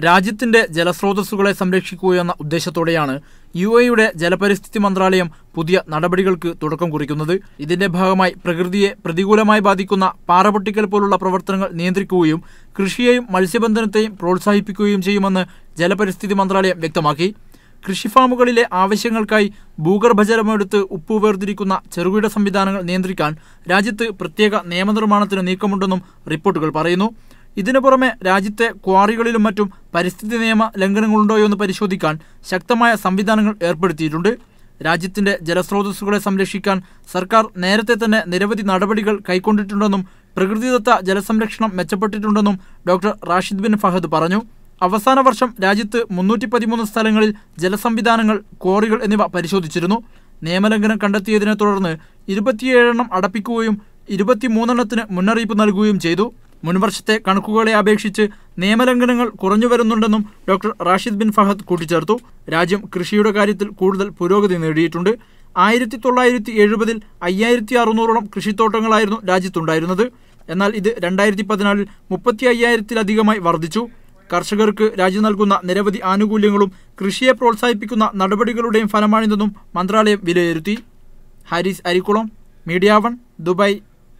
രാജ്യത്തിന്റെ ജലസ്രോതസ്സുകളെ സംരക്ഷിക്കുകയെന്ന ഉദ്ദേശത്തോടെയാണ് UAE ജലപരിസ്ഥിതി മന്ത്രാലയം പുതിയ നടപടികൾക്ക് തുടക്കം കുറിക്കുന്നത്. ഇതിന്റെ ഭാഗമായി പ്രകൃതിയെ പ്രതികൂലമായി ബാധിക്കുന്ന പാറപൊട്ടിക്കൽ പോലുള്ള പ്രവർത്തനങ്ങൾ നിയന്ത്രിക്കുകയും കൃഷിയെയും മത്സ്യബന്ധനത്തെയും പ്രോത്സാഹിപ്പിക്കുകയും ചെയ്യുമെന്ന് ജലപരിസ്ഥിതി മന്ത്രാലയം വ്യക്തമാക്കി. കൃഷിഫാമുകളിലെ ആവശ്യങ്ങൾക്കായി ഭൂഗർഭജലമെടുത്ത് ഉപ്പ് വേർതിരിക്കുന്ന ചെറുകിട സംവിധാനങ്ങൾ നിയന്ത്രിക്കാൻ രാജ്യത്ത് പ്രത്യേക നിയമനിർമ്മാണത്തിന് നീക്കമുണ്ടെന്നും റിപ്പോർട്ടുകൾ പറയുന്നു. ഇതിനു പുറമെ രാജ്യത്തെ ക്വാറികളിലും മറ്റും പരിസ്ഥിതി നിയമ ലംഘനങ്ങളുണ്ടോയെന്ന് പരിശോധിക്കാൻ ശക്തമായ സംവിധാനങ്ങൾ ഏർപ്പെടുത്തിയിട്ടുണ്ട്. രാജ്യത്തിന്റെ ജലസ്രോതസ്സുകളെ സംരക്ഷിക്കാൻ സർക്കാർ നേരത്തെ തന്നെ നിരവധി നടപടികൾ കൈക്കൊണ്ടിട്ടുണ്ടെന്നും പ്രകൃതിദത്ത ജലസംരക്ഷണം മെച്ചപ്പെട്ടിട്ടുണ്ടെന്നും ഡോക്ടർ റാഷിദ് ബിൻ ഫഹദ് പറഞ്ഞു. അവസാന വർഷം രാജ്യത്ത് 313 സ്ഥലങ്ങളിൽ ജലസംവിധാനങ്ങൾ, ക്വാറികൾ എന്നിവ പരിശോധിച്ചിരുന്നു. നിയമലംഘനം കണ്ടെത്തിയതിനെ തുടർന്ന് 27 അടപ്പിക്കുകയും 23 മുന്നറിയിപ്പ് നൽകുകയും ചെയ്തു. മുൻവർഷത്തെ കണക്കുകളെ അപേക്ഷിച്ച് നിയമലംഘനങ്ങൾ കുറഞ്ഞുവരുന്നുണ്ടെന്നും ഡോക്ടർ റാഷിദ് ബിൻ ഫഹദ് കൂട്ടിച്ചേർത്തു. രാജ്യം കൃഷിയുടെ കാര്യത്തിൽ കൂടുതൽ പുരോഗതി നേടിയിട്ടുണ്ട്. 1970-ൽ 5600 കൃഷിത്തോട്ടങ്ങളായിരുന്നു രാജ്യത്തുണ്ടായിരുന്നത്. എന്നാൽ ഇത് 2014-ൽ 35,000-ലധികമായി വർദ്ധിച്ചു. കർഷകർക്ക് രാജ്യം നൽകുന്ന നിരവധി ആനുകൂല്യങ്ങളും കൃഷിയെ പ്രോത്സാഹിപ്പിക്കുന്ന നടപടികളുടെയും ഫലമാണിതെന്നും മന്ത്രാലയം വിലയിരുത്തി. Haris Arikkulam, media 1, Dubai.